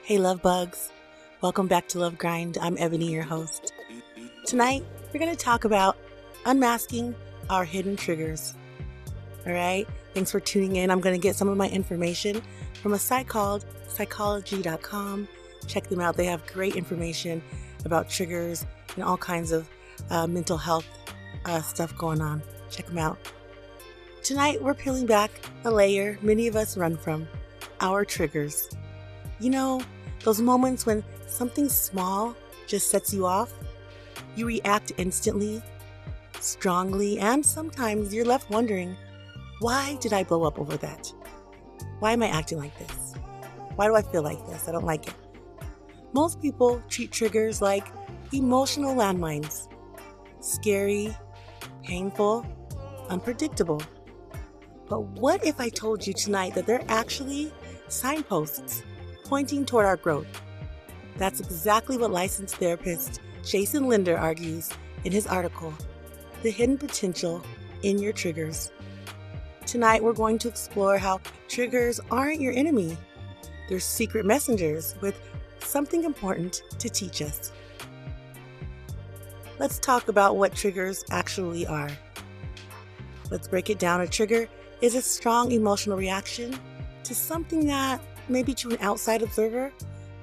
Hey love bugs, welcome back to Love Grind. I'm Ebony, your host. Tonight, we're going to talk about unmasking our hidden triggers. All right, thanks for tuning in. I'm going to get some of my information from a site called psychology.com. Check them out. They have great information about triggers and all kinds of mental health stuff going on. Check them out. Tonight, we're peeling back a layer many of us run from, our triggers. You know, those moments when something small just sets you off, you react instantly, strongly, and sometimes you're left wondering, why did I blow up over that? Why am I acting like this? Why do I feel like this? I don't like it. Most people treat triggers like emotional landmines. Scary, painful, unpredictable. But what if I told you tonight that they're actually signposts pointing toward our growth? That's exactly what licensed therapist Jason Linder argues in his article, The Hidden Potential in Your Triggers. Tonight, we're going to explore how triggers aren't your enemy. They're secret messengers with something important to teach us. Let's talk about what triggers actually are. Let's break it down. A trigger is a strong emotional reaction to something that maybe to an outside observer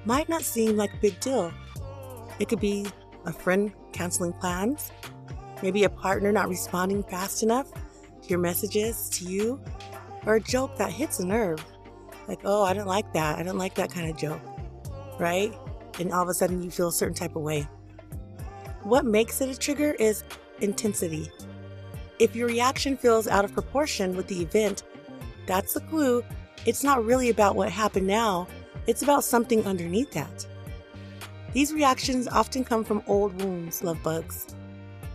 might not seem like a big deal. It could be a friend canceling plans, maybe a partner not responding fast enough to your messages to you, or a joke that hits a nerve. Like, oh, I didn't like that. I didn't like that kind of joke, right? And all of a sudden you feel a certain type of way. What makes it a trigger is intensity. If your reaction feels out of proportion with the event, that's a clue. It's not really about what happened now. It's about something underneath that. These reactions often come from old wounds, love bugs.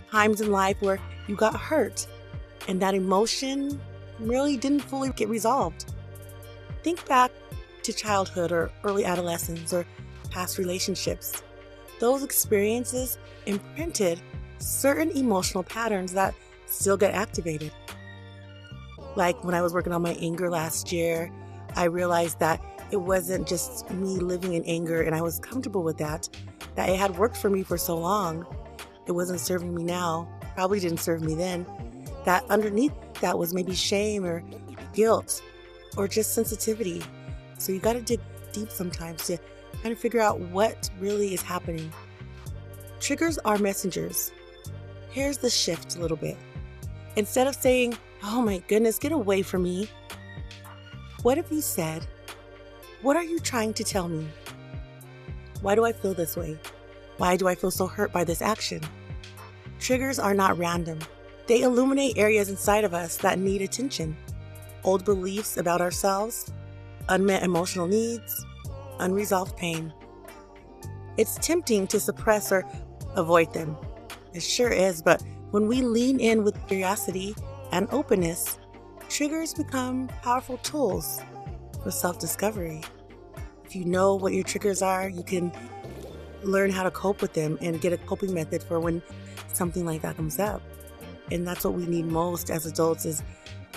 Times in life where you got hurt and that emotion really didn't fully get resolved. Think back to childhood or early adolescence or past relationships. Those experiences imprinted certain emotional patterns that still get activated. Like when I was working on my anger last year, I realized that it wasn't just me living in anger and I was comfortable with that it had worked for me for so long. It wasn't serving me now, probably didn't serve me then. That underneath that was maybe shame or guilt or just sensitivity. So you got to dig deep sometimes to kind of figure out what really is happening. Triggers are messengers. Here's the shift a little bit. Instead of saying, oh my goodness, get away from me, what if you said, what are you trying to tell me? Why do I feel this way? Why do I feel so hurt by this action? Triggers are not random. They illuminate areas inside of us that need attention. Old beliefs about ourselves, unmet emotional needs, unresolved pain. It's tempting to suppress or avoid them. It sure is, but when we lean in with curiosity and openness, triggers become powerful tools for self-discovery. If you know what your triggers are, you can learn how to cope with them and get a coping method for when something like that comes up. And that's what we need most as adults, is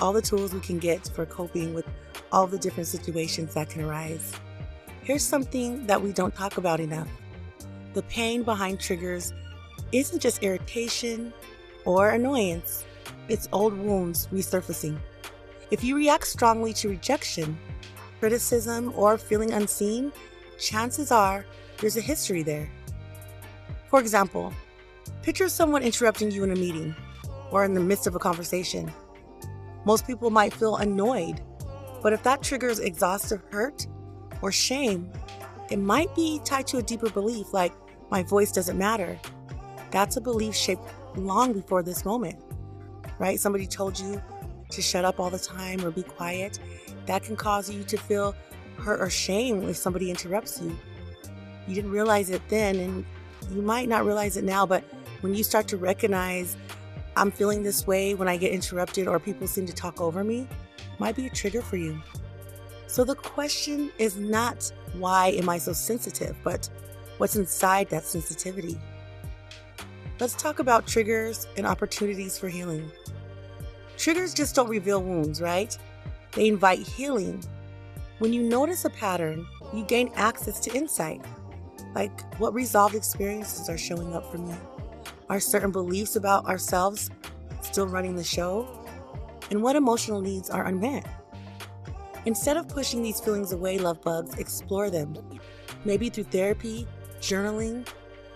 all the tools we can get for coping with all the different situations that can arise. Here's something that we don't talk about enough. The pain behind triggers isn't just irritation or annoyance. It's old wounds resurfacing. If you react strongly to rejection, criticism, or feeling unseen, chances are there's a history there. For example, picture someone interrupting you in a meeting or in the midst of a conversation. Most people might feel annoyed, but if that triggers exhaustive hurt or shame, it might be tied to a deeper belief like, my voice doesn't matter. That's a belief shaped long before this moment, right? Somebody told you to shut up all the time or be quiet. That can cause you to feel hurt or shame if somebody interrupts you. You didn't realize it then, and you might not realize it now, but when you start to recognize, I'm feeling this way when I get interrupted or people seem to talk over me, might be a trigger for you. So the question is not, why am I so sensitive, but what's inside that sensitivity? Let's talk about triggers and opportunities for healing. Triggers just don't reveal wounds, right? They invite healing. When you notice a pattern, you gain access to insight, like what resolved experiences are showing up for me. Are certain beliefs about ourselves still running the show? And what emotional needs are unmet? Instead of pushing these feelings away, love bugs, explore them. Maybe through therapy, journaling,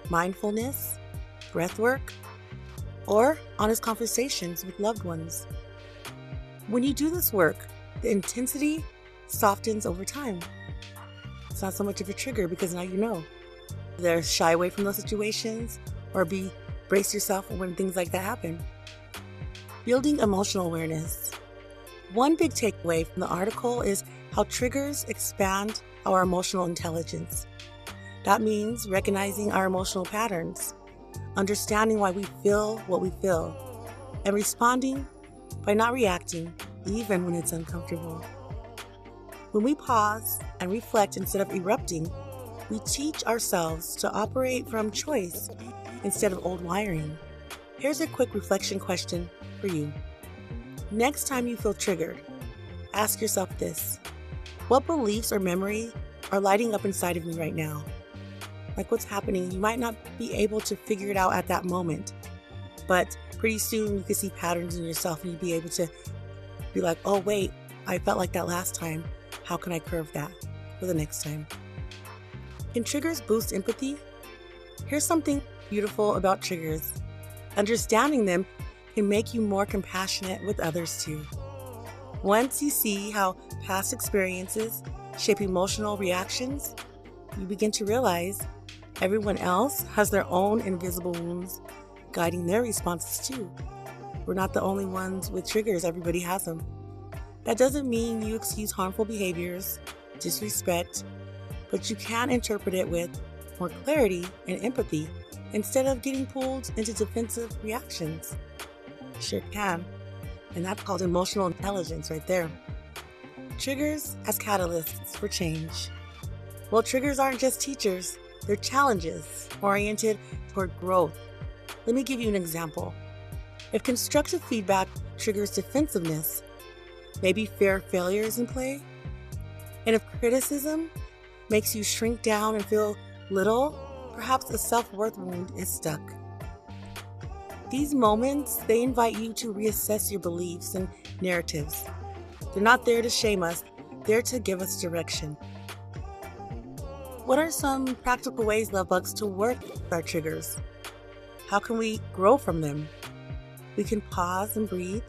mindfulness, breath work, or honest conversations with loved ones. When you do this work, the intensity softens over time. It's not so much of a trigger because now you know. Either shy away from those situations or brace yourself when things like that happen. Building emotional awareness. One big takeaway from the article is how triggers expand our emotional intelligence. That means recognizing our emotional patterns, understanding why we feel what we feel, and responding by not reacting even when it's uncomfortable. When we pause and reflect instead of erupting, we teach ourselves to operate from choice instead of old wiring. Here's a quick reflection question for you. Next time you feel triggered, ask yourself this: what beliefs or memories are lighting up inside of me right now? Like, what's happening? You might not be able to figure it out at that moment, but pretty soon you can see patterns in yourself and you'd be able to be like, oh wait, I felt like that last time. How can I curve that for the next time? Can triggers boost empathy? Here's something beautiful about triggers. Understanding them can make you more compassionate with others too. Once you see how past experiences shape emotional reactions, you begin to realize everyone else has their own invisible wounds guiding their responses too. We're not the only ones with triggers, everybody has them. That doesn't mean you excuse harmful behaviors, disrespect, but you can interpret it with more clarity and empathy instead of getting pulled into defensive reactions. Sure can. And that's called emotional intelligence right there. Triggers as catalysts for change. Well, triggers aren't just teachers, they're challenges oriented toward growth. Let me give you an example. If constructive feedback triggers defensiveness, maybe fear of failure is in play. And if criticism makes you shrink down and feel little, perhaps a self-worth wound is stuck. These moments, they invite you to reassess your beliefs and narratives. They're not there to shame us, they're to give us direction. What are some practical ways, love bugs, to work with our triggers? How can we grow from them? We can pause and breathe.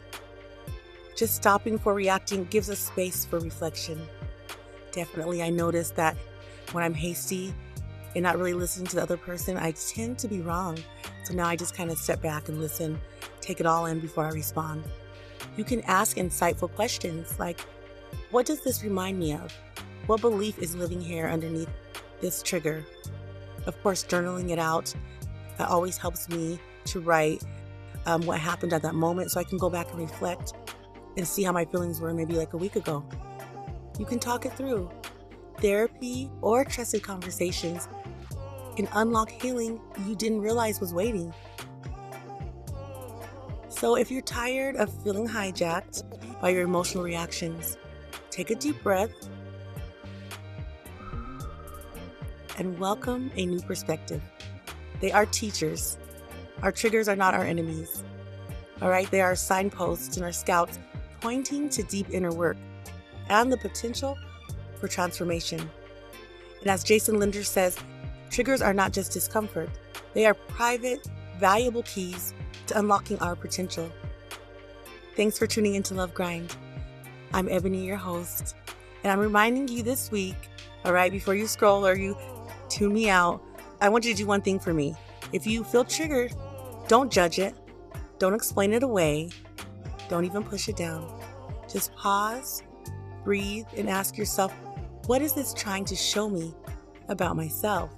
Just stopping before reacting gives us space for reflection. Definitely, I notice that when I'm hasty and not really listening to the other person, I tend to be wrong. So now I just kind of step back and listen, take it all in before I respond. You can ask insightful questions like, what does this remind me of? What belief is living here underneath this trigger? Of course, journaling it out, that always helps me to write what happened at that moment so I can go back and reflect and see how my feelings were maybe like a week ago. You can talk it through. Therapy or trusted conversations can unlock healing you didn't realize was waiting. So if you're tired of feeling hijacked by your emotional reactions, take a deep breath and welcome a new perspective. They are teachers. Our triggers are not our enemies. All right, they are signposts and our scouts pointing to deep inner work and the potential for transformation. And as Jason Linder says, triggers are not just discomfort. They are private, valuable keys to unlocking our potential. Thanks for tuning into Love Grind. I'm Ebony, your host, and I'm reminding you this week, all right, before you scroll or you tune me out, I want you to do one thing for me. If you feel triggered, don't judge it. Don't explain it away. Don't even push it down. Just pause, breathe, and ask yourself, what is this trying to show me about myself?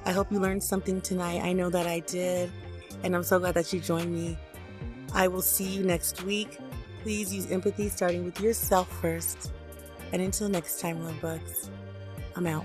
I hope you learned something tonight. I know that I did, and I'm so glad that you joined me. I will see you next week. Please use empathy, starting with yourself first. And until next time, love bugs, I'm out.